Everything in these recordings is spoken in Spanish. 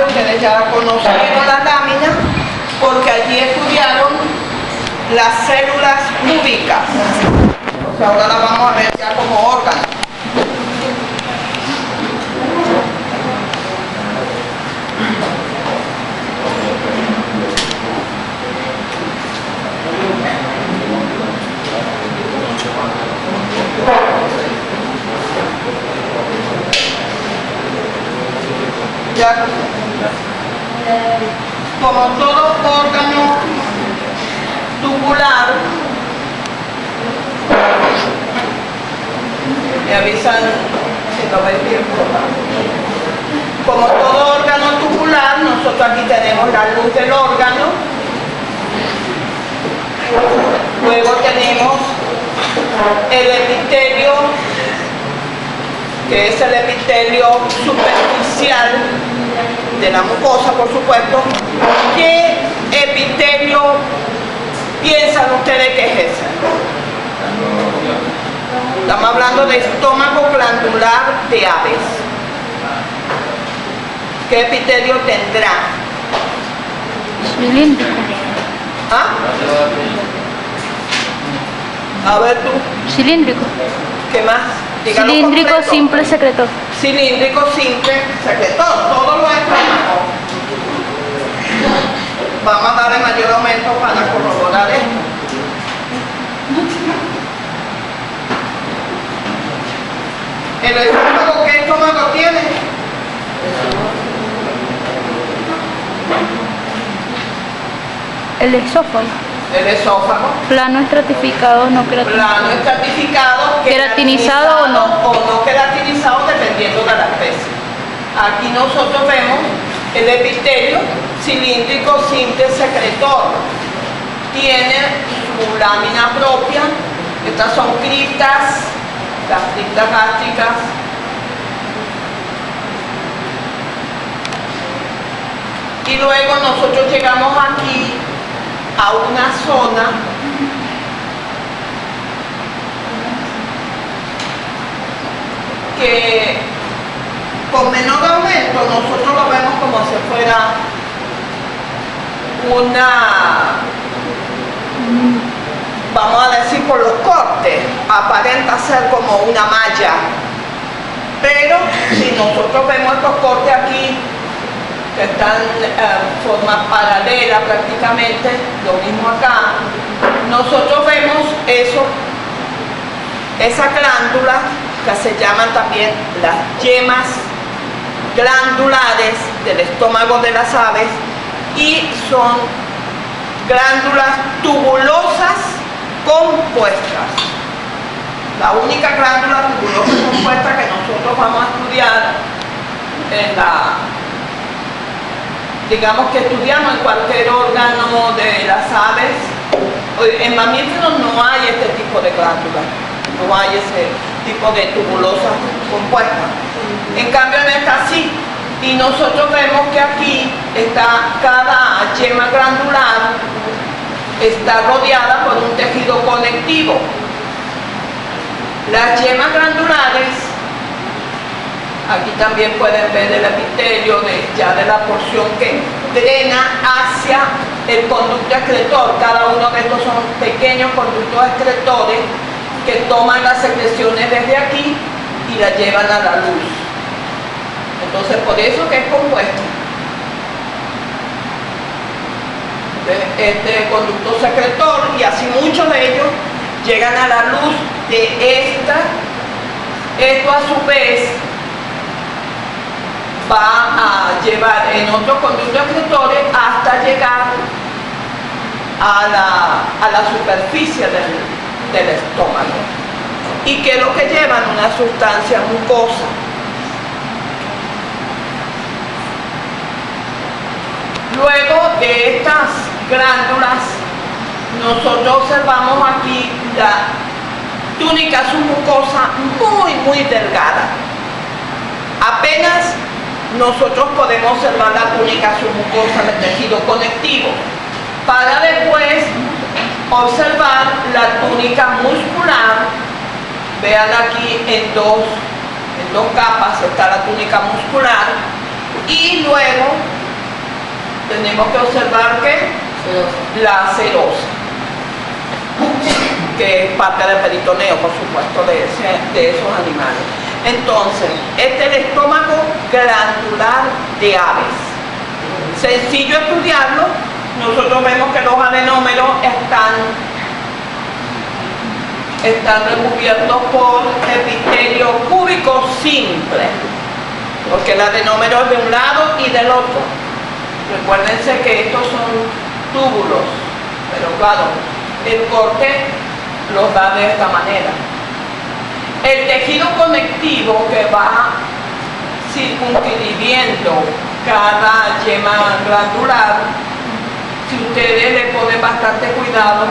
ustedes ya conocieron la lámina porque allí estudiaron las células cúbicas. O sea, ahora las vamos a ver ya como órganos. Ya, como todo órgano tubular, me avisan si no ven bien. Como todo órgano tubular, nosotros aquí tenemos la luz del órgano, luego tenemos el epitelio, que es el epitelio superficial de la mucosa, por supuesto. ¿Qué epitelio piensan ustedes que es ese? Estamos hablando de estómago glandular de aves. ¿Qué epitelio tendrá? Cilíndrico. ¿Ah? A ver tú. Cilíndrico. ¿Qué más? Dígalo Cilíndrico, completo. simple, secretor. Cilíndrico, simple, secretor. Todo lo estómago. Vamos a darle mayor aumento para corroborar esto. ¿El estómago qué estómago tiene? El esófago. El esófago. Plano estratificado, no queratinizado. Plano estratificado, ¿Queratinizado o no? O no queratinizado, dependiendo de la especie. Aquí nosotros vemos el epitelio cilíndrico simple secretor. Tiene su lámina propia. Estas son criptas, las criptas gástricas. Y luego nosotros llegamos aquí a una zona que con menor aumento nosotros lo vemos como si fuera una, vamos a decir por los cortes, aparenta ser como una malla, pero si nosotros vemos estos cortes aquí que están en forma paralela prácticamente, lo mismo acá, nosotros vemos eso, esas glándulas que se llaman también las yemas glandulares del estómago de las aves y son glándulas tubulosas compuestas. La única glándula tubulosa compuesta que nosotros vamos a estudiar en digamos que estudiamos en cualquier órgano de las aves. En mamíferos no hay este tipo de glándulas, no hay ese tipo de tubulosa compuesta. En cambio en esta sí, y nosotros vemos que aquí está cada yema glandular está rodeada por un tejido conectivo. Las yemas glandulares, aquí también pueden ver el epitelio ya de la porción que drena hacia el conducto excretor. Cada uno de estos son pequeños conductos excretores que toman las secreciones desde aquí y las llevan a la luz. Entonces, por eso que es compuesto. Este conducto secretor, y así muchos de ellos llegan a la luz de esta. Esto a su vez va a llevar en otros conductos excretores hasta llegar a la superficie del estómago. ¿Y qué es lo que llevan? Una sustancia mucosa. Luego de estas glándulas, nosotros observamos aquí la túnica submucosa muy delgada. Apenas nosotros podemos observar la túnica submucosa del tejido conectivo, para después observar la túnica muscular. Vean aquí en dos capas está la túnica muscular, y luego tenemos que observar que la serosa, que es parte del peritoneo, por supuesto, de esos animales. Entonces, este es el estómago glandular de aves. Sencillo estudiarlo. Nosotros vemos que los adenómeros están recubiertos por epitelio cúbico simple, porque el adenómero es de un lado y del otro. Recuérdense que estos son túbulos, pero claro, el corte los da de esta manera. El tejido conectivo que va circunscribiendo cada yema glandular, si ustedes le ponen bastante cuidado,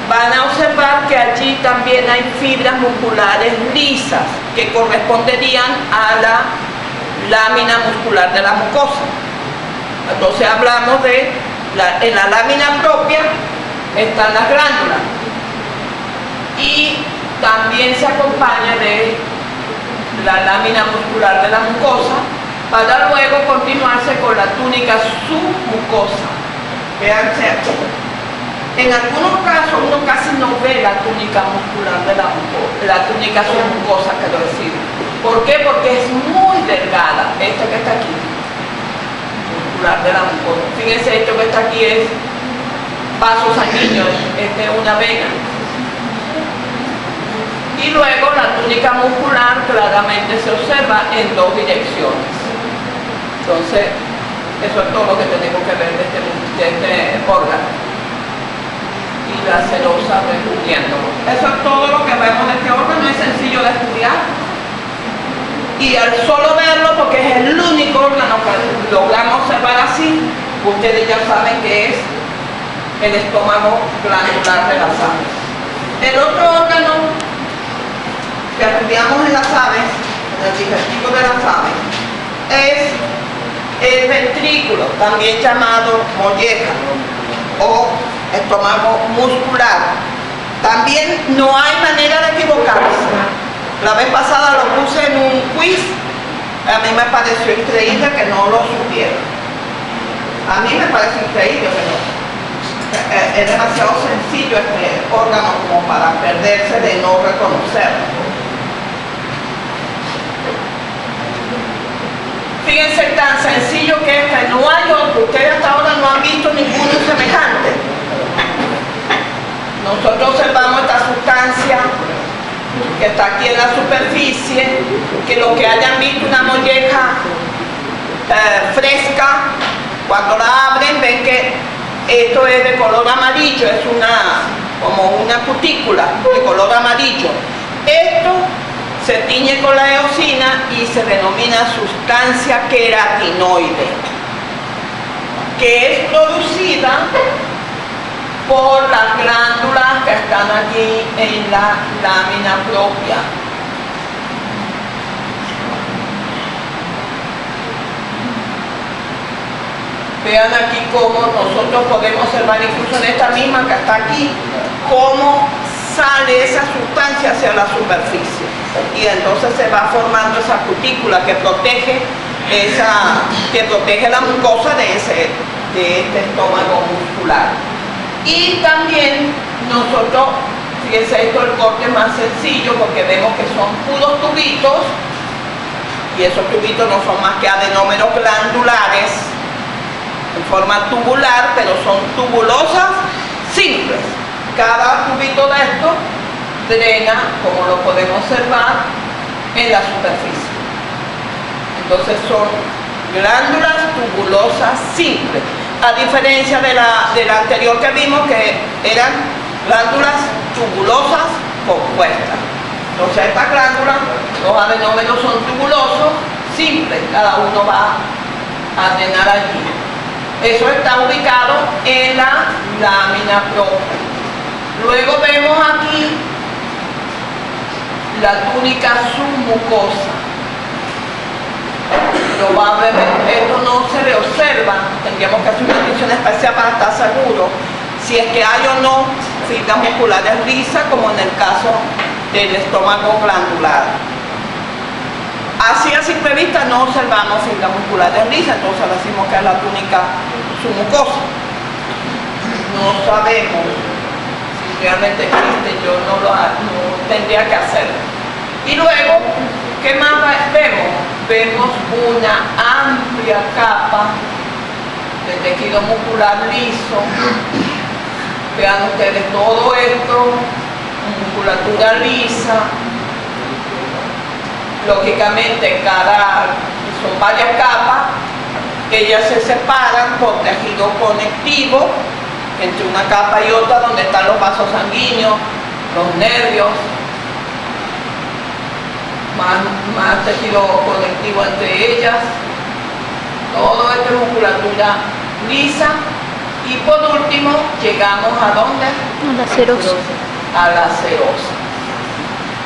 van a observar que allí también hay fibras musculares lisas que corresponderían a la lámina muscular de la mucosa. Entonces hablamos de, en la lámina propia están las glándulas y también se acompaña de la lámina muscular de la mucosa para luego continuarse con la túnica submucosa. Véanse aquí. En algunos casos uno casi no ve la túnica muscular de la mucosa, la túnica submucosa, quiero decir. ¿Por qué? Porque es muy delgada, esta que está aquí, muscular de la mucosa. Fíjense, esto que está aquí es vaso sanguíneo, esta es una vena. Y luego la túnica muscular claramente se observa en dos direcciones. Entonces, eso es todo lo que tenemos que ver de este órgano. Y la serosa recubriéndolo. Eso es todo lo que vemos de este órgano, es sencillo de estudiar. Y al solo verlo, porque es el único órgano que logramos observar así, ustedes ya saben que es el estómago glandular de las aves. El otro órgano que estudiamos en las aves, en el digestivo de las aves, es el ventrículo, también llamado molleja o estómago muscular. También no hay manera de equivocarse. La vez pasada lo puse en un quiz, a mí me pareció increíble que no lo supiera. A mí me parece increíble que no. Es demasiado sencillo este órgano como para perderse de no reconocerlo. Fíjense tan sencillo que es que no hay otro, ustedes hasta ahora no han visto ninguno semejante. Nosotros observamos esta sustancia que está aquí en la superficie, que los que hayan visto una molleja fresca, cuando la abren ven que esto es de color amarillo, es como una cutícula de color amarillo. Esto se tiñe con la eosina y se denomina sustancia queratinoide, que es producida por las glándulas que están allí en la lámina propia. Vean aquí cómo nosotros podemos observar, incluso en esta misma que está aquí, cómo sale esa sustancia hacia la superficie y entonces se va formando esa cutícula que protege la mucosa de este estómago muscular. Y también nosotros, fíjense, esto es el corte más sencillo porque vemos que son puros tubitos y esos tubitos no son más que adenómeros glandulares en forma tubular, pero son tubulosas simples. Cada tubito de estos drena, como lo podemos observar, en la superficie. Entonces son glándulas tubulosas simples, a diferencia de la anterior que vimos, que eran glándulas tubulosas compuestas. Entonces estas glándulas, los adenómeros son tubulosos simples, cada uno va a drenar allí. Eso está ubicado en la lámina propia. Luego vemos aquí la túnica submucosa. Probablemente esto no se le observa, tendríamos que hacer una atención especial para estar seguros si es que hay o no fibras musculares lisas, como en el caso del estómago glandular. Así a simple vista no observamos fibras musculares lisas, entonces decimos que es la túnica su mucosa. No sabemos si realmente existe, yo no tendría que hacerlo. Y luego, ¿qué más vemos? Vemos una amplia capa de tejido muscular liso. Vean ustedes todo esto, musculatura lisa. Lógicamente son varias capas, ellas se separan por tejido conectivo entre una capa y otra, donde están los vasos sanguíneos, los nervios, más tejido conectivo entre ellas. Todo esto es musculatura lisa. Y por último, llegamos ¿a dónde? A la serosa. A la serosa.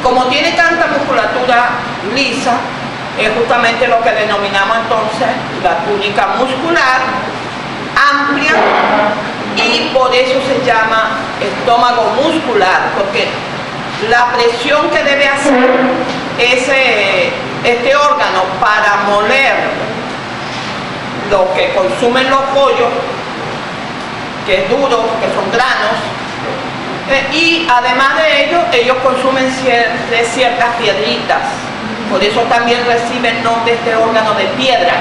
Como tiene tanta musculatura lisa, es justamente lo que denominamos entonces la túnica muscular amplia, y por eso se llama estómago muscular, porque la presión que debe hacer este órgano para moler lo que consumen los pollos, que es duro, que son granos, y además de ello, ellos consumen ciertas piedritas. Por eso también recibe el nombre de este órgano de piedra.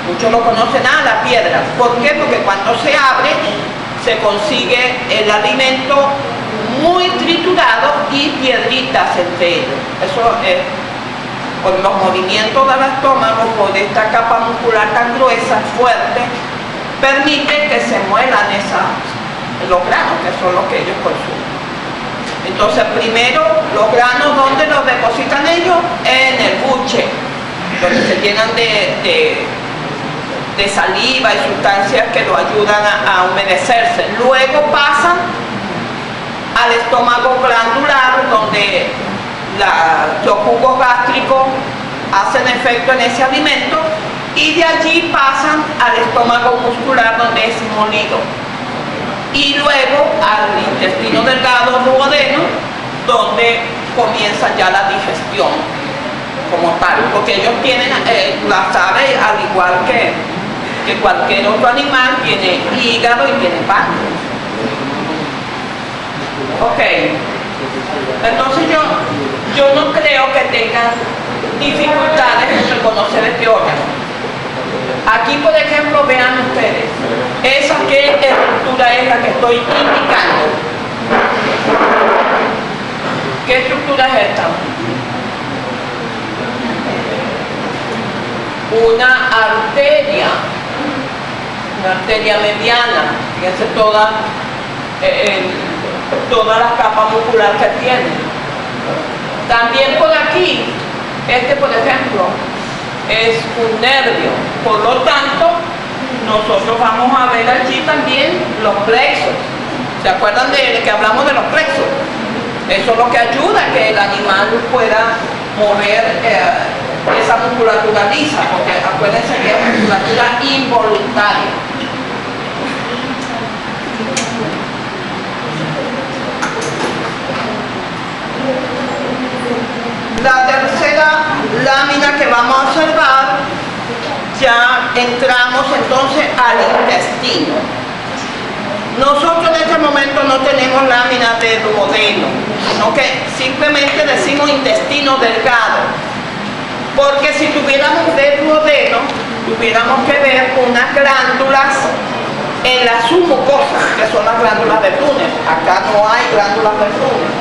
Muchos lo conocen la piedra. ¿Por qué? Porque cuando se abre, se consigue el alimento muy triturado y piedritas entre ellos. Eso es por los movimientos del estómago, por esta capa muscular tan gruesa, fuerte, permite que se muelan los granos, que son los que ellos consumen. Entonces, primero, los granos, ¿dónde los depositan ellos? En el buche, donde se llenan de saliva y sustancias que lo ayudan a humedecerse. Luego pasan al estómago glandular, donde los jugos gástricos hacen efecto en ese alimento, y de allí pasan al estómago muscular, donde es molido, y luego al intestino delgado duodeno, donde comienza ya la digestión como tal, porque ellos tienen las aves, al igual que cualquier otro animal, tiene hígado y tiene páncreas. Ok, entonces yo no creo que tengan dificultades en reconocer este órgano. Aquí, por ejemplo, vean ustedes, ¿qué estructura es la que estoy indicando? ¿Qué estructura es esta? Una arteria mediana. Fíjense toda la capa muscular que tiene. También por aquí, por ejemplo, es un nervio. Por lo tanto, nosotros vamos a ver allí también los plexos. ¿Se acuerdan de que hablamos de los plexos? Eso es lo que ayuda a que el animal pueda mover esa musculatura lisa, porque acuérdense que es musculatura involuntaria. La tercera lámina que vamos a observar, ya entramos entonces al intestino. Nosotros en este momento no tenemos láminas de duodeno, sino que simplemente decimos intestino delgado, porque si tuviéramos de duodeno, tuviéramos que ver unas glándulas en la submucosa, que son las glándulas de Brunner. Acá no hay glándulas de Brunner.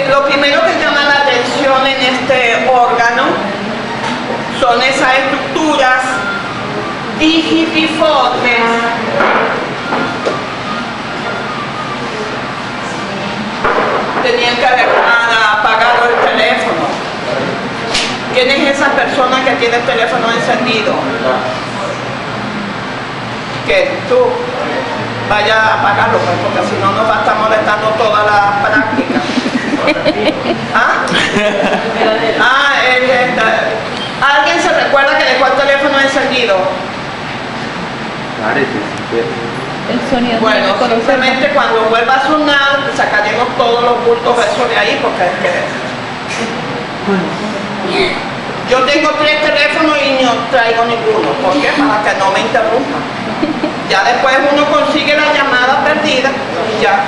Lo primero que llama la atención en este órgano son esas estructuras digitiformes tenían que haber apagado el teléfono. ¿Quién es esa persona que tiene el teléfono encendido? Que tú vaya a apagarlo, pues, porque si no nos va a estar molestando toda la práctica. ¿Alguien se recuerda que dejó el teléfono encendido? El sonido. Bueno, no lo conocemos. simplemente cuando vuelva a sonar, sacaremos todos los bultos esos de ahí, porque es que... Yo tengo 3 teléfonos y no traigo ninguno. ¿Por qué? Para que no me interrumpan. Ya después uno consigue la llamada perdida y ya.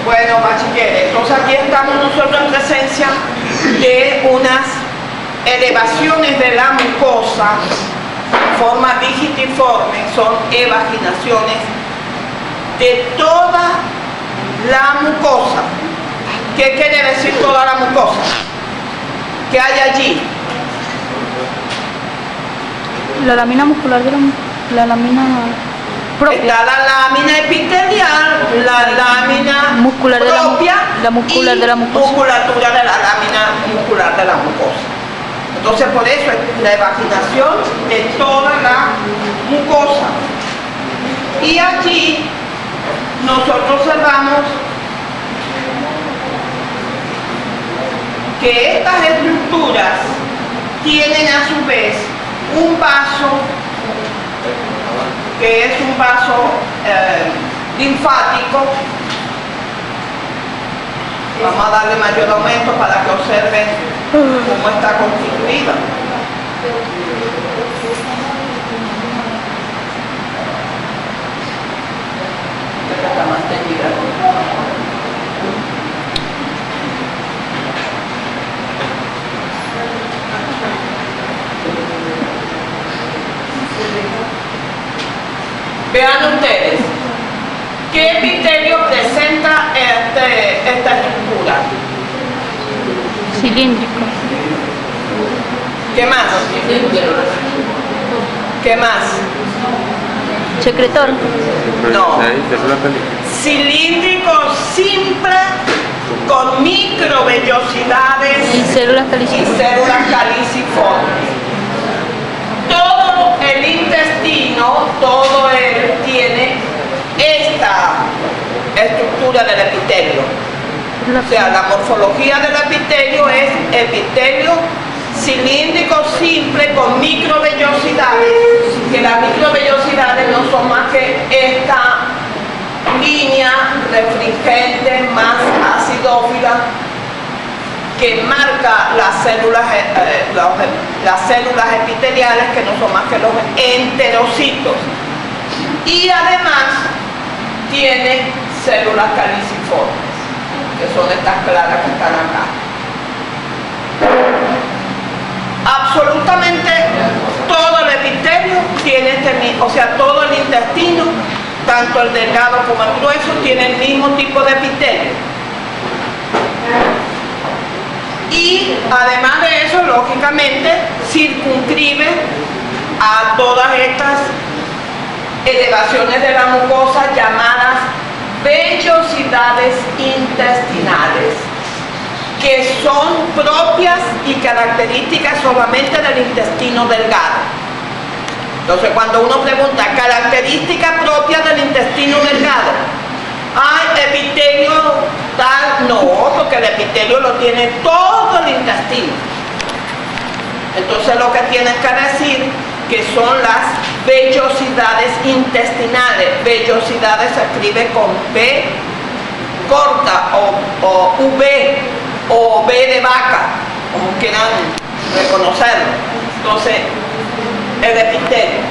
Bueno, bachilleres, entonces aquí estamos nosotros en presencia de unas elevaciones de la mucosa en forma digitiforme, son evaginaciones de toda la mucosa. ¿Qué quiere decir toda la mucosa? ¿Qué hay allí? La lámina muscular de la lámina propia. Está la lámina epitelial, la lámina Muscular de la propia la muscular y de la mucosa. musculatura de la lámina muscular de la mucosa. Entonces por eso es la evaginación de toda la mucosa. Y allí nosotros observamos que estas estructuras tienen a su vez un vaso que es un vaso linfático. Vamos a darle mayor aumento para que observen cómo está constituida. Está más teñida. Vean ustedes, ¿qué epitelio presenta esta estructura? Cilíndrico. ¿Qué más? ¿Qué más? Secretor. No. Cilíndrico simple con microvellosidades Y células y caliciformes. células caliciformes. Todo el intestino, todo él tiene esta estructura del epitelio. O sea, la morfología del epitelio es epitelio cilíndrico simple con microvellosidades, que las microvellosidades no son más que esta línea refringente más acidófila que marca las células epiteliales, que no son más que los enterocitos, y además tiene células caliciformes, que son estas claras que están acá. Absolutamente todo el epitelio tiene o sea, todo el intestino, tanto el delgado como el grueso, tiene el mismo tipo de epitelio. Y además de eso, lógicamente, circunscribe a todas estas elevaciones de la mucosa llamadas vellosidades intestinales, que son propias y características solamente del intestino delgado. Entonces, cuando uno pregunta característica propia del intestino delgado, ¿hay epitelio tal? No, porque el epitelio lo tiene todo el intestino. Entonces, lo que tienes que decir que son las vellosidades intestinales. Vellosidades se escribe con B corta o V o B de vaca, como quieran reconocerlo. Entonces, el epitelio,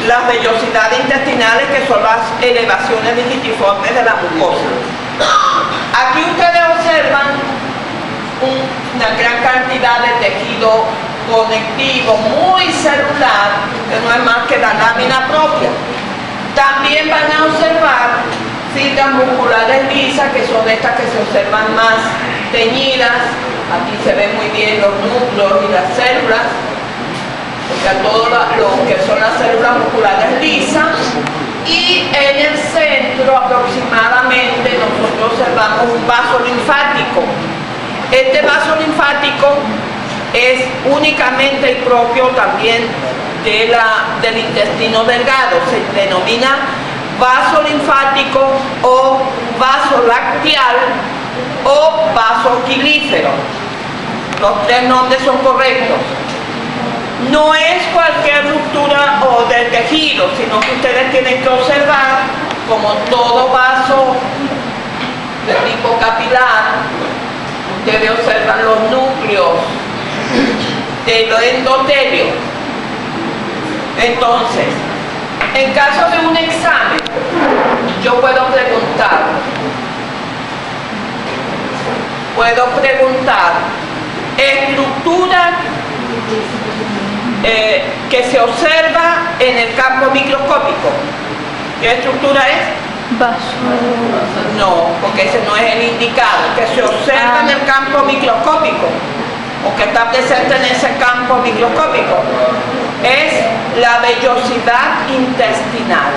las vellosidades intestinales, que son las elevaciones digitiformes de la mucosa. Aquí ustedes observan una gran cantidad de tejido conectivo muy celular, que no es más que la lámina propia. También van a observar citas musculares lisas, que son estas que se observan más teñidas. Aquí se ven muy bien los núcleos y las células, o sea, todo lo que son las células musculares lisas. Y en el centro aproximadamente nosotros observamos un vaso linfático. Este vaso linfático es únicamente el propio también del intestino delgado. Se denomina vaso linfático o vaso lacteal o vaso quilífero. Los 3 nombres son correctos. no es cualquier ruptura o del tejido, sino que ustedes tienen que observar como todo vaso de tipo capilar, ustedes observan los núcleos del endotelio. Entonces, en caso de un examen, yo puedo preguntar estructura que se observa en el campo microscópico. ¿Qué estructura es? Vaso. No, porque ese no es el indicado, que se observa en el campo microscópico o que está presente en ese campo microscópico. Es la vellosidad intestinal.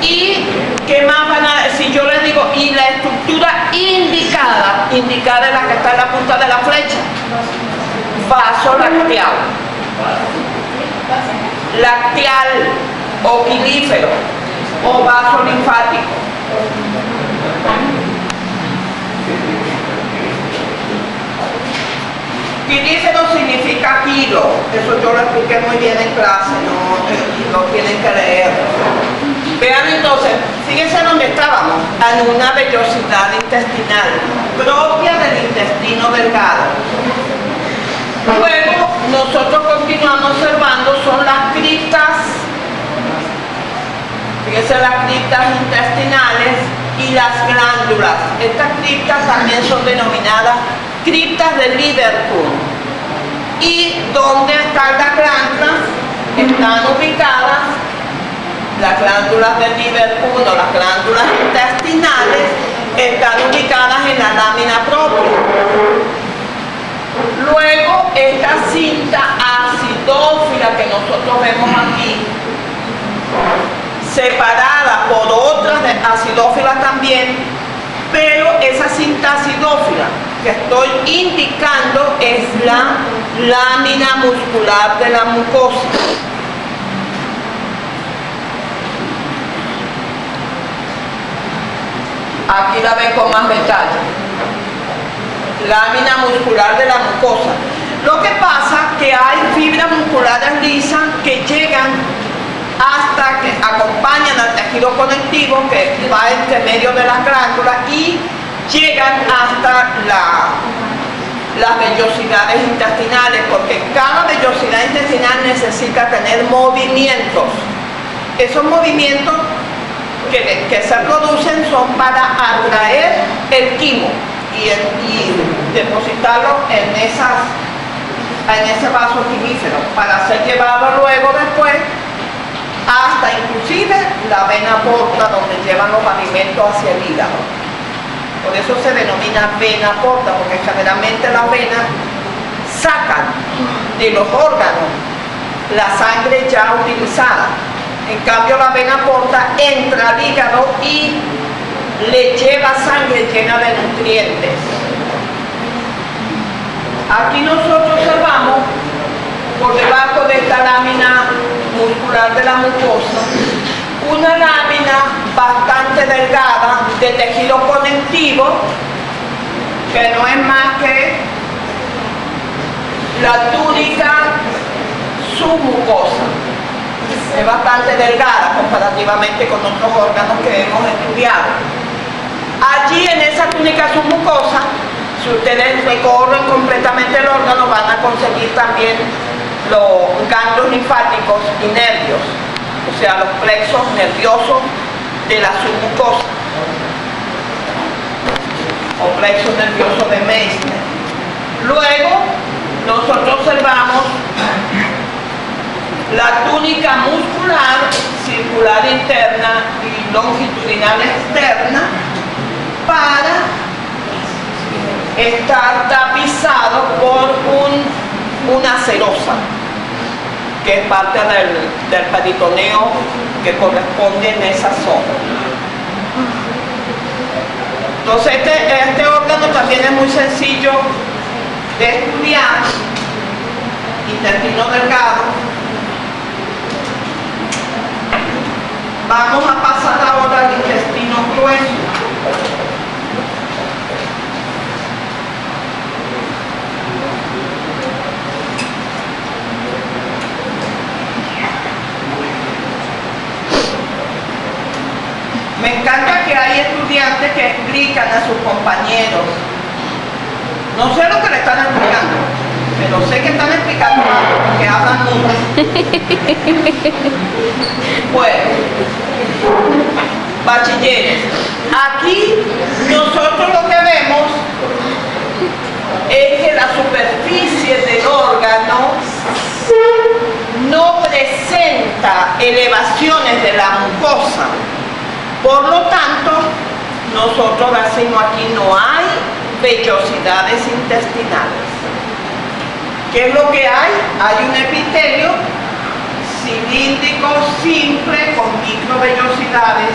¿Y qué más van a decir? Yo les digo, y la estructura indicada es la que está en la punta de la flecha. Vaso lacteal. Lacteal o pilífero o vaso linfático. Pilífero significa kilo, eso yo lo expliqué muy bien en clase, no tienen que leer. Vean entonces, fíjense dónde estábamos, en una vellosidad intestinal propia del intestino delgado. Luego nosotros continuamos observando son las criptas, fíjense las criptas intestinales y las glándulas. Estas criptas también son denominadas criptas de Liverpool. ¿Y dónde están las glándulas? Están ubicadas, las glándulas de Liverpool o las glándulas intestinales están ubicadas en la lámina propia. Luego esta cinta acidófila que nosotros vemos aquí, separada por otras acidófilas también, pero esa cinta acidófila que estoy indicando es la lámina muscular de la mucosa. Aquí la ven con más detalle. Lámina muscular de la mucosa. Lo que pasa es que hay fibras musculares lisas que llegan hasta que acompañan al tejido conectivo que va entre medio de las glándulas y llegan hasta las vellosidades intestinales, porque cada vellosidad intestinal necesita tener movimientos. Esos movimientos que se producen son para atraer el quimo y depositarlo en ese vaso quimífero para ser llevado luego después hasta inclusive la vena porta, donde llevan los alimentos hacia el hígado. Por eso se denomina vena porta, porque generalmente las venas sacan de los órganos la sangre ya utilizada. En cambio la vena porta entra al hígado y le lleva sangre llena de nutrientes. Aquí nosotros observamos por debajo de esta lámina muscular de la mucosa una lámina bastante delgada de tejido conectivo, que no es más que la túnica submucosa. Es bastante delgada comparativamente con otros órganos que hemos estudiado. Allí en esa túnica submucosa, si ustedes recorren completamente el órgano, van a conseguir también los ganglios linfáticos y nervios, o sea, los plexos nerviosos de la submucosa o plexo nervioso de Meissner. Luego nosotros observamos la túnica muscular circular interna y longitudinal externa para estar tapizado por una serosa, que es parte del peritoneo que corresponde en esa zona. Entonces este órgano también es muy sencillo de estudiar, intestino delgado. Vamos a pasar ahora al intestino grueso. Me encanta que hay estudiantes que explican a sus compañeros. No sé lo que le están explicando, pero sé que están explicando algo, porque hablan mucho. Bueno, bachilleres, aquí nosotros lo que vemos es que la superficie del órgano no presenta elevaciones de la mucosa. Por lo tanto, nosotros decimos aquí no hay vellosidades intestinales. ¿Qué es lo que hay? Hay un epitelio cilíndrico simple con microvellosidades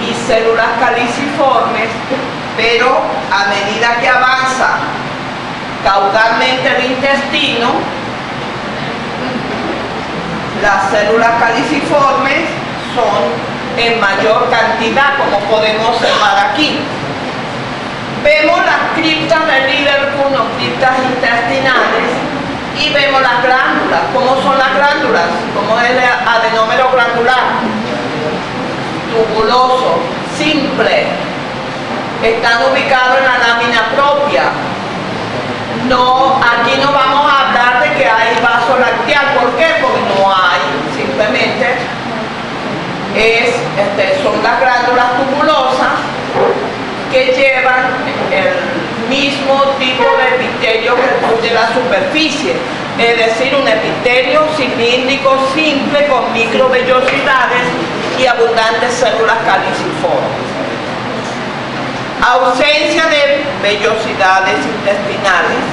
y células caliciformes, pero a medida que avanza caudalmente el intestino, las células caliciformes son en mayor cantidad, como podemos observar aquí. Vemos las criptas de Liverpool o criptas intestinales y vemos las glándulas. ¿Cómo son las glándulas? ¿Cómo es el adenómero glandular? Tubuloso, simple. Están ubicados en la lámina propia. No, aquí no vamos a hablar de que hay vaso lacteal. ¿Por qué? Porque no hay, simplemente son las glándulas tubulosas que llevan el mismo tipo de epitelio que cubre la superficie, es decir, un epitelio cilíndrico simple con microvellosidades y abundantes células caliciformes. Ausencia de vellosidades intestinales.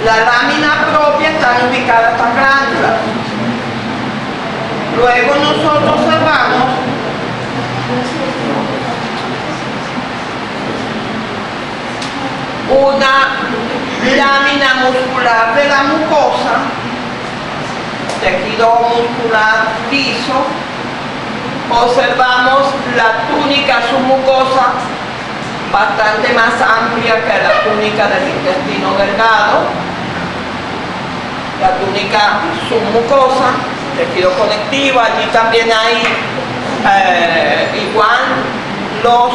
La lámina propia está ubicada en estas glándulas. Luego nosotros observamos una lámina muscular de la mucosa, tejido muscular liso. Observamos la túnica submucosa bastante más amplia que la túnica del intestino delgado. La túnica submucosa, tejido conectivo, allí también hay igual los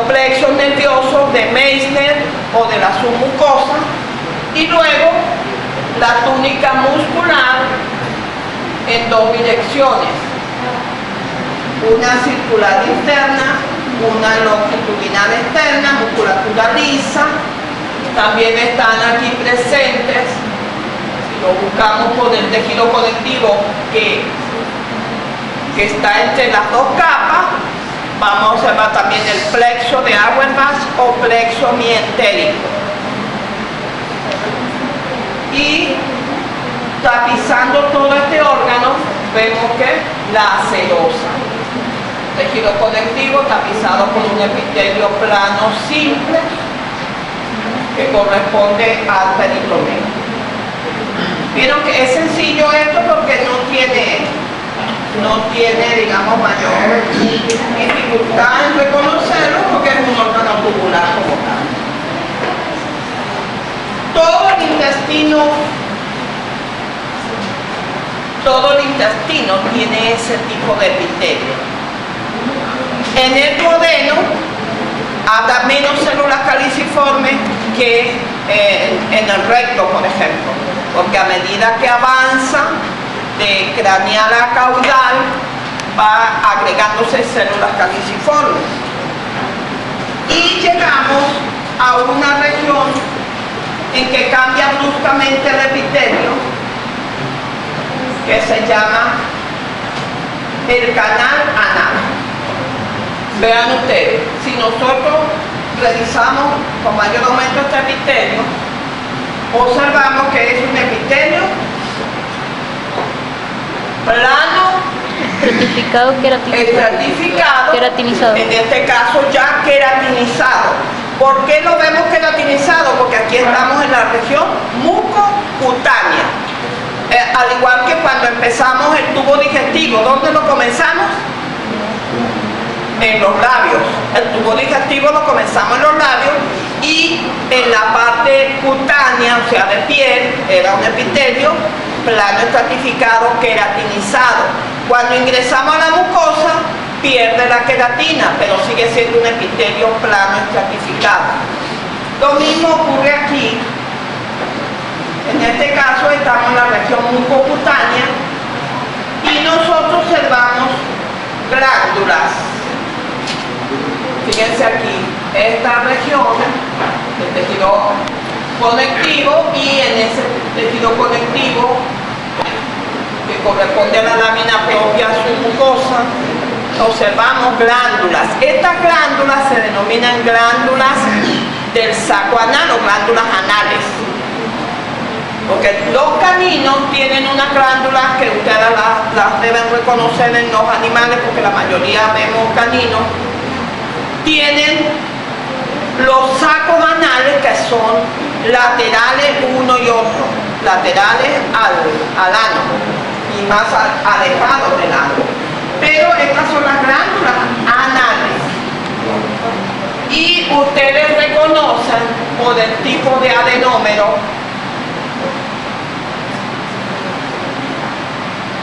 plexos nerviosos de Meissner o de la submucosa, y luego la túnica muscular en dos direcciones, una circular interna, una longitudinal externa, musculatura lisa. También están aquí presentes, si lo buscamos por el tejido conectivo que está entre las dos capas, vamos a observar también el plexo de Auerbach o plexo mientérico. Y tapizando todo este órgano, vemos que la serosa, tejido conectivo tapizado por un epitelio plano simple que corresponde al peritoneo. Vieron que es sencillo esto porque no tiene, digamos, mayor dificultad en reconocerlo, porque es un órgano tubular como tal. Todo el intestino tiene ese tipo de epitelio. En el duodeno habrá menos células caliciformes que en el recto, por ejemplo, porque a medida que avanza de craneal a caudal va agregándose células caliciformes. Y llegamos a una región en que cambia bruscamente el epitelio, que se llama el canal anal. Vean ustedes, si nosotros revisamos con mayor aumento este epitelio, observamos que es un epitelio plano, estratificado, queratinizado. En este caso ya queratinizado. ¿Por qué lo vemos queratinizado? Porque aquí estamos en la región mucocutánea. Al igual que cuando empezamos el tubo digestivo, ¿dónde lo comenzamos? En los labios. El tubo digestivo lo comenzamos en los labios, y en la parte cutánea, o sea de piel, era un epitelio plano estratificado queratinizado. Cuando ingresamos a la mucosa, pierde la queratina, pero sigue siendo un epitelio plano estratificado. Lo mismo ocurre aquí. En este caso estamos en la región mucocutánea y nosotros observamos glándulas. Fíjense aquí, esta región del tejido conectivo, y en ese tejido conectivo que corresponde a la lámina propia submucosa observamos glándulas. Estas glándulas se denominan glándulas del saco anal o glándulas anales, porque los caninos tienen unas glándulas que ustedes las deben reconocer en los animales, porque la mayoría vemos caninos, tienen los sacos anales que son laterales uno y otro, laterales al ano y más alejados del ano. Pero estas son las glándulas anales. Y ustedes reconocen por el tipo de adenómero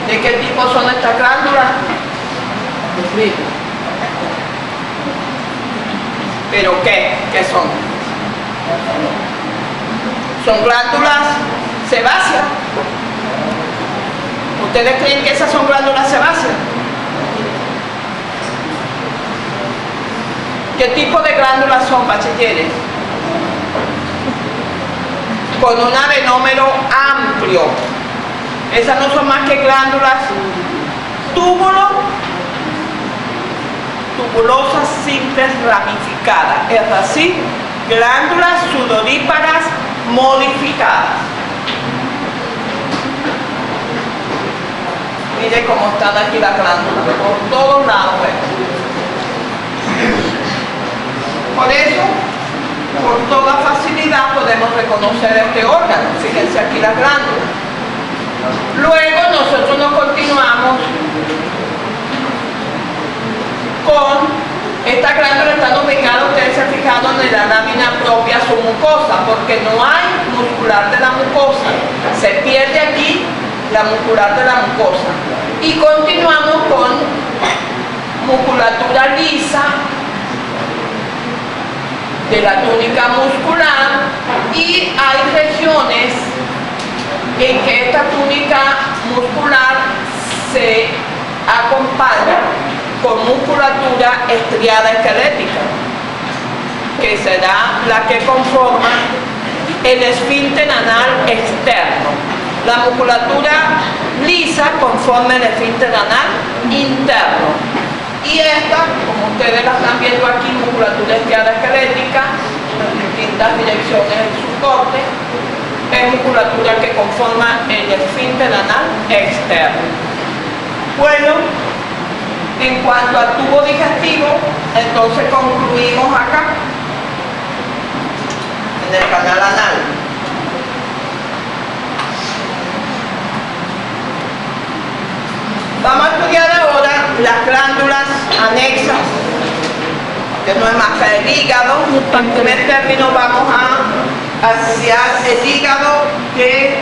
de qué tipo son estas glándulas. ¿Pero qué? ¿Qué son? Son glándulas sebáceas. ¿Ustedes creen que esas son glándulas sebáceas? ¿Qué tipo de glándulas son, bachilleres? Con un adenómero amplio. Esas no son más que glándulas tubulosas simples ramificadas. Es así, glándulas sudoríparas modificadas. Mire cómo están aquí las glándulas, por todos lados. Por eso, por toda facilidad podemos reconocer este órgano. Fíjense aquí las glándulas. Luego nosotros nos continuamos con estas glándulas. Están ubicadas, ustedes se han fijado, en la lámina propia submucosa, porque no hay muscular de la mucosa. Se pierde aquí la muscular de la mucosa. Y continuamos con musculatura lisa de la túnica muscular, y hay regiones en que esta túnica muscular se acompaña con musculatura estriada esquelética, que será la que conforma el esfínter anal externo. La musculatura lisa conforma el esfínter anal interno. Y esta, como ustedes la están viendo aquí, musculatura estriada esquelética, en distintas direcciones en su corte, es musculatura que conforma el esfínter anal externo. Bueno, en cuanto al tubo digestivo, entonces concluimos acá, en el canal anal. Vamos a estudiar ahora las glándulas anexas, que no es más que el hígado. En primer término vamos a estudiar el hígado, que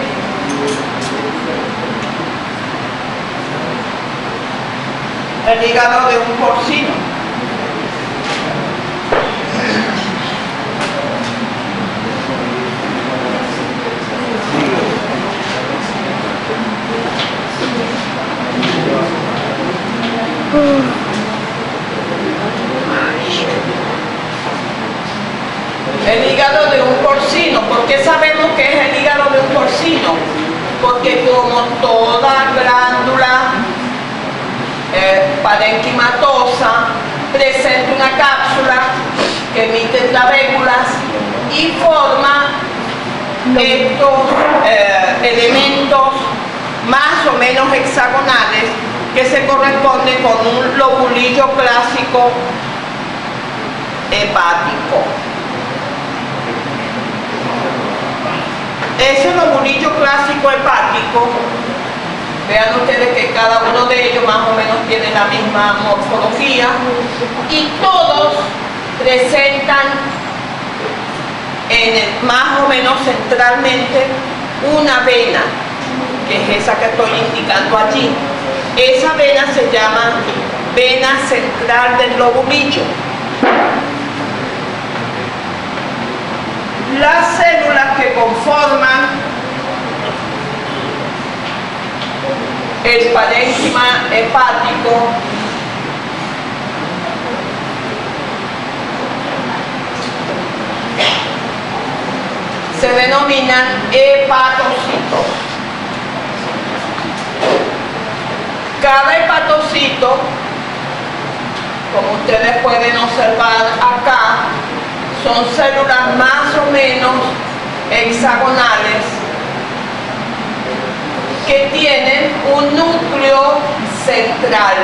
el hígado de un porcino. El hígado de un porcino. ¿Por qué sabemos que es el hígado de un porcino? Porque como toda glándula parenquimatosa presenta una cápsula que emite trabéculas y forma estos elementos más o menos hexagonales que se corresponden con un lobulillo clásico hepático. Ese lobulillo clásico hepático, vean ustedes que cada uno de ellos más o menos tiene la misma morfología, y todos presentan más o menos centralmente una vena, que es esa que estoy indicando allí. Esa vena se llama vena central del lobulillo. Las células que conforman el parénquima hepático se denominan hepatocitos. Cada hepatocito, como ustedes pueden observar acá, son células más o menos hexagonales que tienen un núcleo central.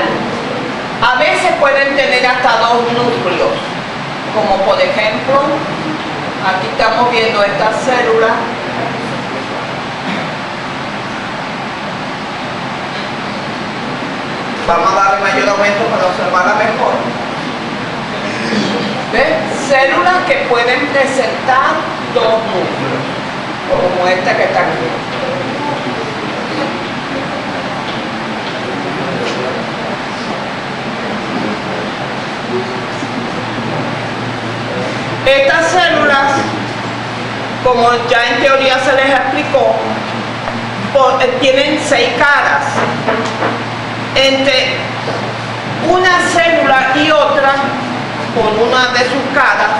A veces pueden tener hasta dos núcleos, como por ejemplo, aquí estamos viendo esta célula. Vamos a darle mayor aumento para observarla mejor. ¿Ves? Células que pueden presentar dos núcleos, como esta que está aquí. Estas células, como ya en teoría se les explicó, tienen 6 caras. Entre una célula y otra, con una de sus caras,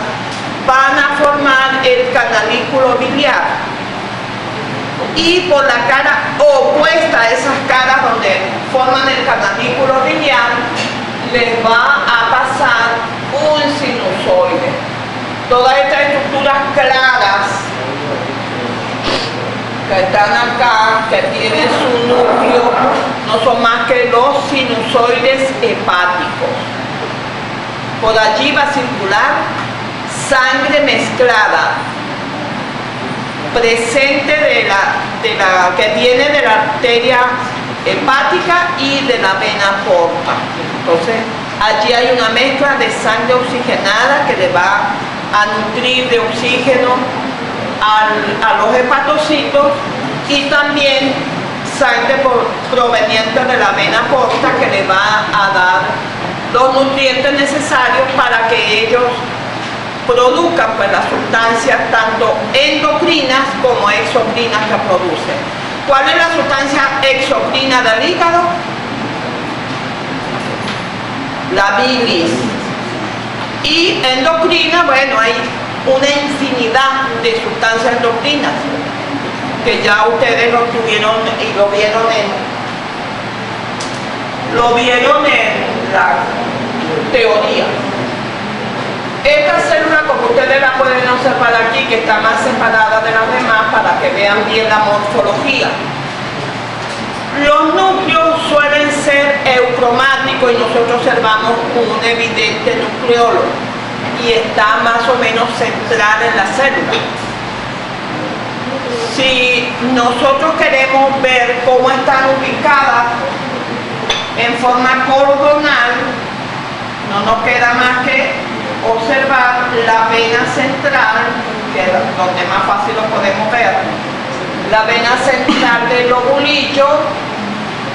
van a formar el canalículo biliar. Y por la cara opuesta a esas caras donde forman el canalículo biliar, les va a pasar un sinusoide. Todas estas estructuras claras que están acá, que tienen su núcleo, no son más que los sinusoides hepáticos. Por allí va a circular sangre mezclada, presente que viene de la arteria hepática y de la vena porta. Entonces, allí hay una mezcla de sangre oxigenada que le va a nutrir de oxígeno a los hepatocitos, y también sangre proveniente de la vena porta que le va a dar los nutrientes necesarios para que ellos produzcan pues, las sustancias tanto endocrinas como exocrinas que producen. ¿Cuál es la sustancia exocrina del hígado? La bilis. Y endocrina, bueno, hay una infinidad de sustancias endocrinas que ya ustedes lo tuvieron y lo vieron en la teoría. Esta célula, como ustedes la pueden observar aquí, que está más separada de las demás para que vean bien la morfología. Los núcleos suelen ser eucromáticos y nosotros observamos un evidente nucleolo y está más o menos central en la célula. Si nosotros queremos ver cómo están ubicadas en forma cordonal, no nos queda más que observar la vena central, que es donde más fácil lo podemos ver, la vena central del lobulillo,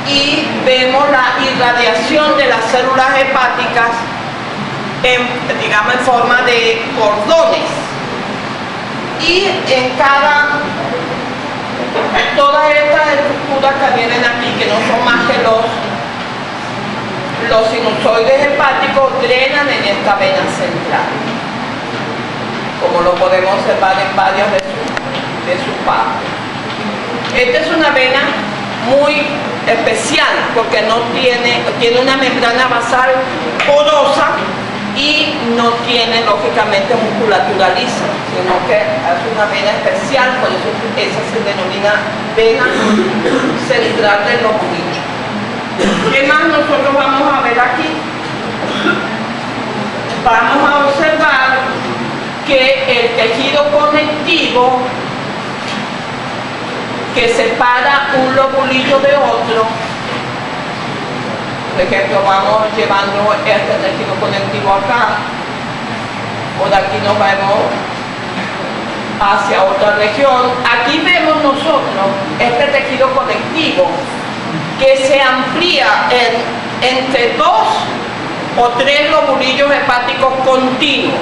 y vemos la irradiación de las células hepáticas digamos en forma de cordones, y en todas estas estructuras que vienen aquí, que no son más que los sinusoides hepáticos, drenan en esta vena central, como lo podemos observar en varias de sus partes. Esta es una vena muy especial porque tiene una membrana basal porosa y no tiene lógicamente musculatura lisa, sino que es una vena especial, por eso esa se denomina vena central del lobulillo. ¿Qué más nosotros vamos a ver aquí? Vamos a observar que el tejido conectivo que separa un lobulillo de otro, por ejemplo, vamos llevando este tejido conectivo acá, por aquí nos vamos hacia otra región. Aquí vemos nosotros este tejido conectivo que se amplía entre 2 o 3 lobulillos hepáticos contiguos.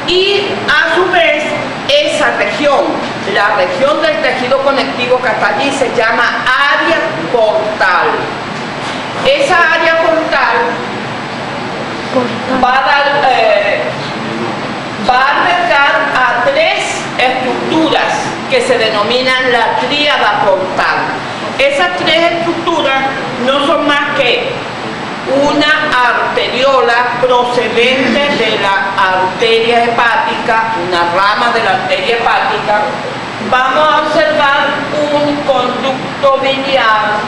Y a su vez, esa región, la región del tejido conectivo que está allí, se llama área portal. Esa área portal va a albergar a 3 estructuras que se denominan la tríada portal. Esas 3 estructuras no son más que una arteriola procedente de la arteria hepática, una rama de la arteria hepática. Vamos a observar un conducto biliar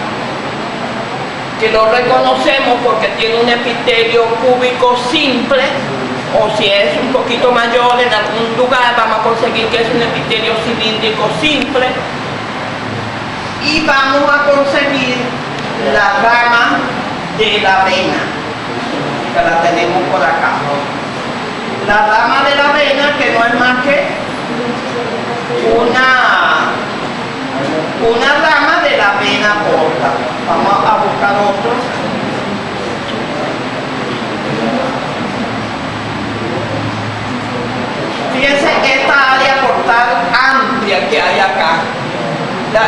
que lo reconocemos porque tiene un epitelio cúbico simple, o si es un poquito mayor en algún lugar vamos a conseguir que es un epitelio cilíndrico simple, y vamos a conseguir la rama de la vena, que la tenemos por acá. La rama de la vena, que no es más que una rama de la vena porta. Vamos a buscar otros. Fíjense esta área portal amplia que hay acá.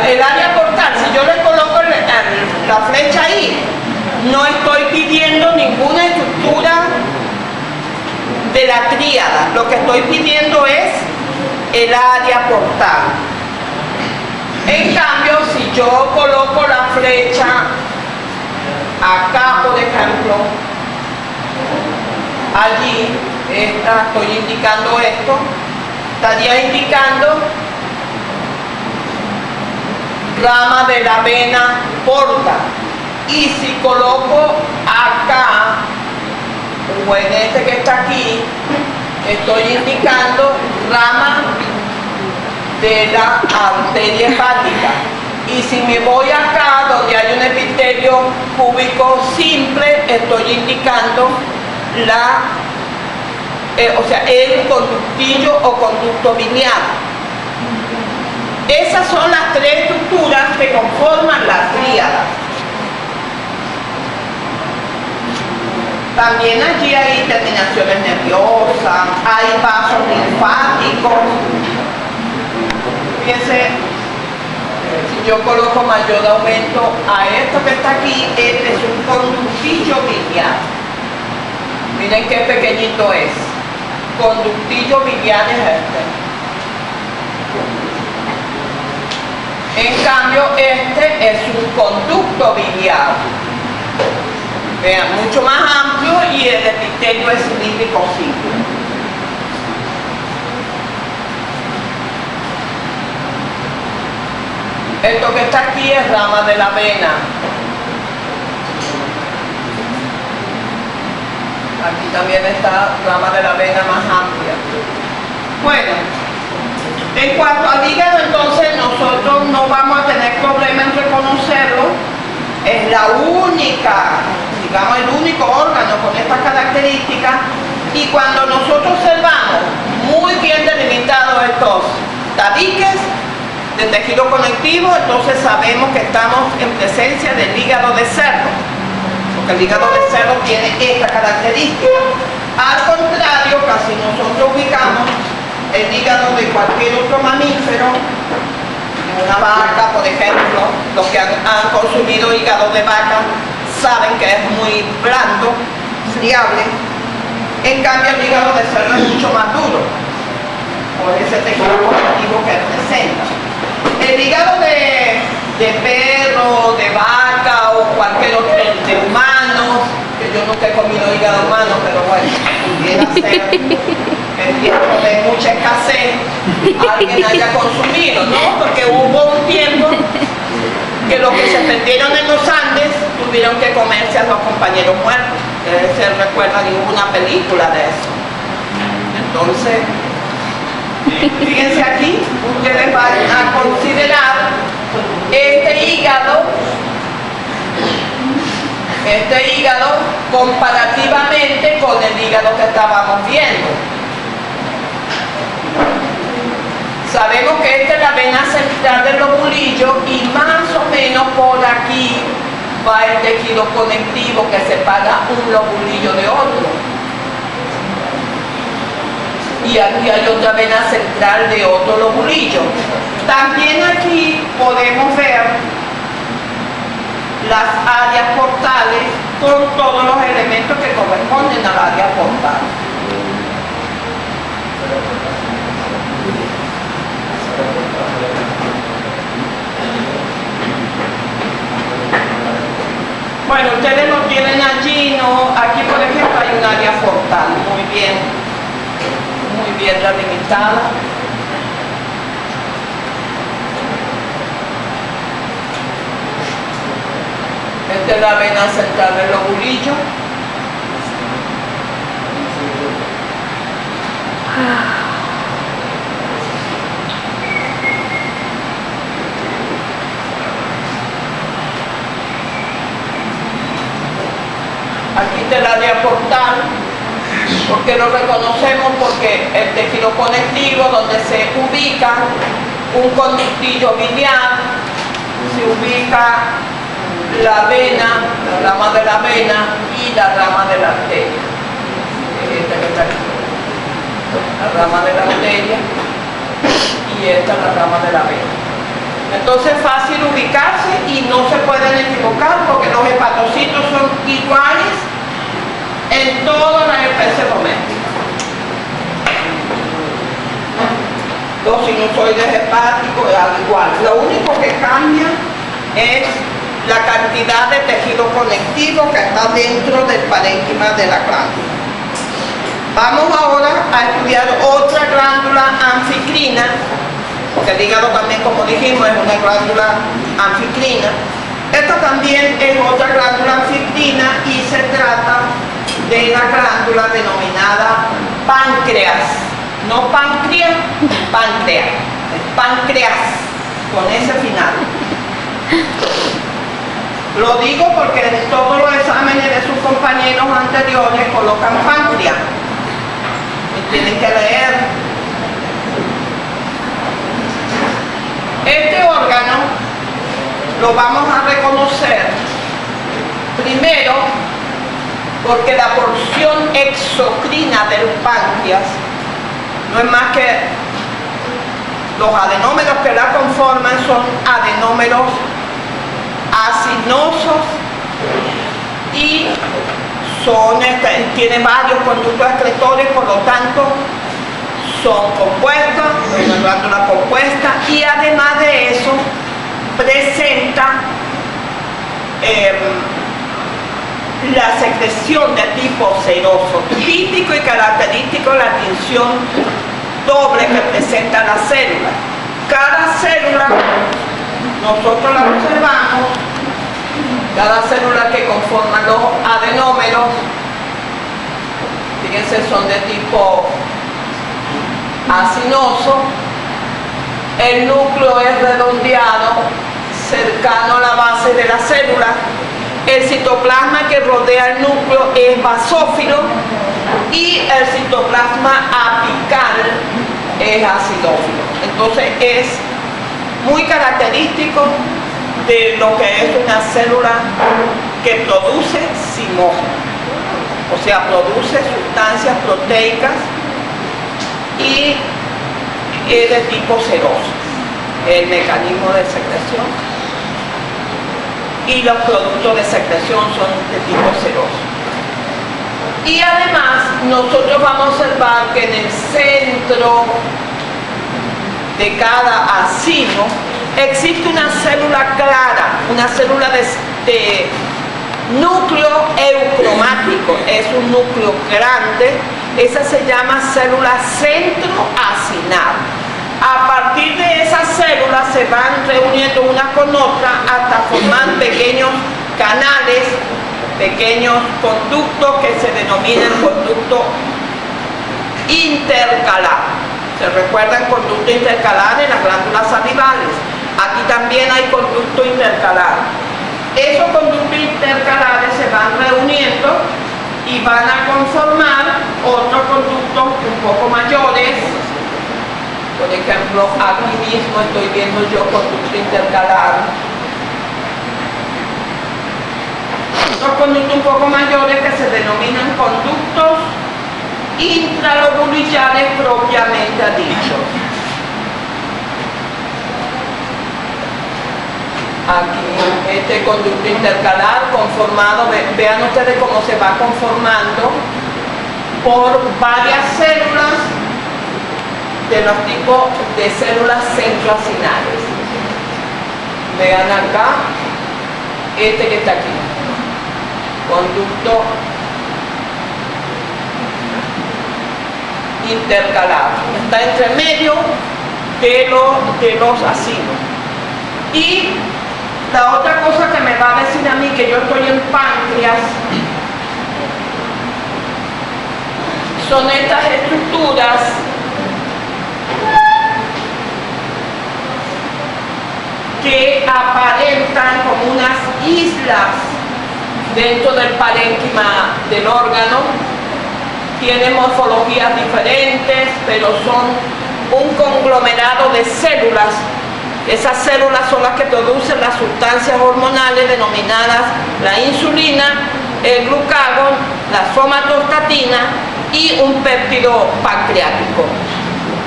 El área portal, si yo le coloco la flecha ahí, no estoy pidiendo ninguna estructura de la tríada. Lo que estoy pidiendo es el área portal. En cambio, si yo coloco la flecha acá, por ejemplo, allí, estoy indicando esto, estaría indicando rama de la vena porta. Y si coloco acá, o en este que está aquí, estoy indicando rama de la arteria hepática. Y si me voy acá, donde hay un epitelio cúbico simple, estoy indicando el conductillo o conducto biliar. Esas son las 3 estructuras que conforman la tríada. También allí hay terminaciones nerviosas, hay vasos linfáticos. Fíjense, si yo coloco mayor aumento a esto que está aquí, este es un conductillo biliar. Miren qué pequeñito es. Conductillo biliar es este. En cambio, este es un conducto biliar. Vean, mucho más amplio, y el epitelio es cilíndrico simple. Esto que está aquí es rama de la vena. Aquí también está rama de la vena más amplia. Bueno, en cuanto al hígado, entonces nosotros no vamos a tener problema en reconocerlo. Es la única, digamos, el único órgano con estas características, y cuando nosotros observamos muy bien delimitados estos tabiques de tejido conectivo, entonces sabemos que estamos en presencia del hígado de cerdo, porque el hígado de cerdo tiene esta característica. Al contrario, casi nosotros ubicamos el hígado de cualquier otro mamífero. Una vaca, por ejemplo, los que han consumido hígado de vaca saben que es muy blando, friable. En cambio, el hígado de cerdo es mucho más duro, por ese tejido conectivo que presenta. El hígado de perro, de vaca o cualquier otro, de humanos, que yo nunca he comido hígado humano, pero bueno, pudiera ser en tiempo de mucha escasez alguien haya consumido, ¿no? Porque hubo un tiempo que los que se perdieron en los Andes tuvieron que comerse a los compañeros muertos. Se recuerda ninguna película de eso. Entonces, fíjense aquí, ustedes van a considerar este hígado comparativamente con el hígado que estábamos viendo. Sabemos que esta es la vena central del lobulillo y más o menos por aquí va el tejido conectivo que separa un lobulillo de otro. Y aquí hay otra vena central de otro lobulillo. También aquí podemos ver las áreas portales con todos los elementos que corresponden al área portal. Bueno, ustedes lo tienen allí, ¿no? Aquí, por ejemplo, hay un área portal muy bien delimitada. Esta es la vena central del lobulillo. Aquí está el área portal. ¿Por qué lo reconocemos? Porque el tejido conectivo donde se ubica un conductillo biliar, se ubica la vena, la rama de la vena y la rama de la arteria. Esta que está aquí. La rama de la arteria y esta es la rama de la vena. Entonces es fácil ubicarse y no se pueden equivocar porque los hepatocitos son iguales en todas las especies domésticas. Los sinusoides hepáticos es igual. Lo único que cambia es la cantidad de tejido conectivo que está dentro del parénquima de la glándula. Vamos ahora a estudiar otra glándula anficrina, porque el hígado también, como dijimos, es una glándula anficrina. Esta también es otra glándula anficrina y se trata de la glándula denominada páncreas. No páncreas, páncreas. Páncreas, con ese final. Lo digo porque en todos los exámenes de sus compañeros anteriores colocan páncreas. Y tienen que leer. Este órgano lo vamos a reconocer primero porque la porción exocrina del páncreas no es más que los adenómeros que la conforman son adenómeros acinosos y tiene varios conductos excretorios, por lo tanto son compuestas, es una glándula compuesta y además de eso presenta la secreción de tipo seroso, típico y característico de la tinción doble que presenta la célula. Cada célula, nosotros la observamos, cada célula que conforma los adenómeros, fíjense, son de tipo acinoso, el núcleo es redondeado, cercano a la base de la célula, el citoplasma que rodea el núcleo es basófilo y el citoplasma apical es acidófilo. Entonces es muy característico de lo que es una célula que produce zimógeno, o sea, produce sustancias proteicas y es de tipo seroso, el mecanismo de secreción. Y los productos de secreción son de tipo seroso. Y además nosotros vamos a observar que en el centro de cada acino existe una célula clara, una célula de núcleo eucromático, es un núcleo grande, esa se llama célula centroacinal. A partir de esas células se van reuniendo unas con otras hasta formar pequeños canales, pequeños conductos que se denominan conducto intercalar. ¿Se recuerdan conducto intercalar en las glándulas salivales? Aquí también hay conducto intercalar. Esos conductos intercalares se van reuniendo y van a conformar otros conductos un poco mayores Por ejemplo, aquí mismo estoy viendo yo conducto intercalar. Los conductos un poco mayores que se denominan conductos intralobulillares propiamente dichos. Aquí este conducto intercalar conformado, vean ustedes cómo se va conformando por varias células de los tipos de células centroacinales. Vean acá, este que está aquí, conducto intercalar, está entre medio de los acinos. Y la otra cosa que me va a decir a mí que yo estoy en páncreas son estas estructuras que aparentan como unas islas dentro del parénquima del órgano. Tienen morfologías diferentes, pero son un conglomerado de células. Esas células son las que producen las sustancias hormonales denominadas la insulina, el glucagón, la somatostatina y un péptido pancreático.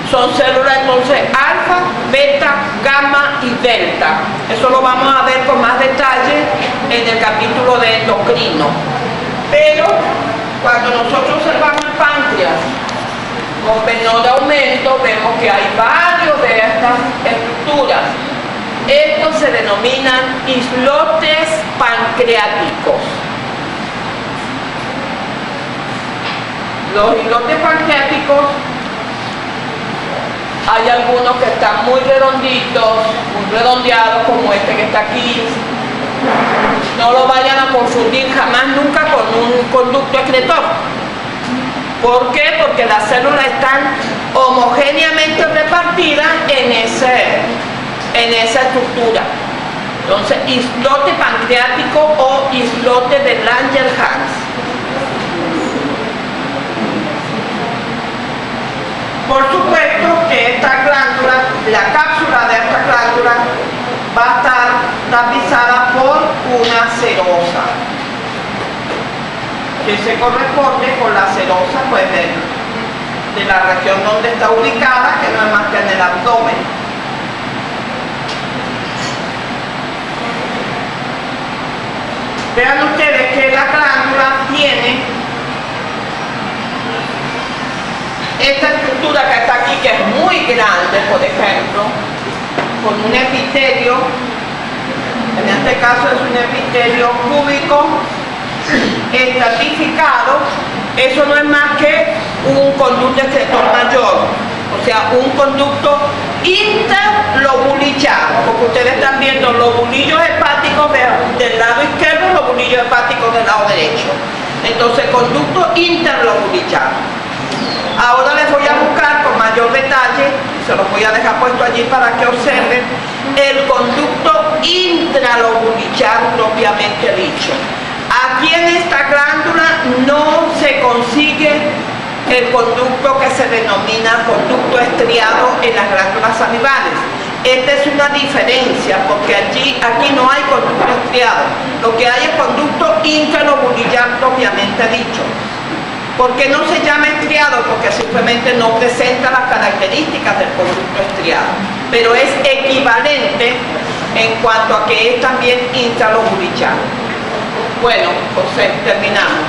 Son células entonces alfa, beta, gamma y delta. Eso lo vamos a ver con más detalle en el capítulo de endocrino. Pero cuando nosotros observamos el páncreas con menor aumento, vemos que hay varios de estas estructuras. Estos se denominan islotes pancreáticos. Los islotes pancreáticos, hay algunos que están muy redonditos, muy redondeados, como este que está aquí. No lo vayan a confundir jamás nunca con un conducto excretor. ¿Por qué? Porque las células están homogéneamente repartidas en esa estructura. Entonces, islote pancreático o islote de Langerhans. Por supuesto que esta glándula, la cápsula de esta glándula, va a estar tapizada por una serosa, que se corresponde con la serosa pues, de la región donde está ubicada, que no es más que en el abdomen. Vean ustedes que la glándula tiene esta estructura que está aquí, que es muy grande, por ejemplo, con un epitelio, en este caso es un epitelio cúbico estratificado. Eso no es más que un conducto excretor mayor, o sea, un conducto interlobulillado, porque ustedes están viendo los lobulillos hepáticos del lado izquierdo y los lobulillos hepáticos del lado derecho. Entonces, conducto interlobulillado. Ahora les voy a buscar con mayor detalle, se los voy a dejar puesto allí para que observen, el conducto intralobulillar propiamente dicho. Aquí en esta glándula no se consigue el conducto que se denomina conducto estriado en las glándulas salivales. Esta es una diferencia porque aquí no hay conducto estriado, lo que hay es conducto intralobulillar propiamente dicho. ¿Por qué no se llama estriado? Porque simplemente no presenta las características del conducto estriado, pero es equivalente en cuanto a que es también intralobulillar. Bueno, José, terminamos.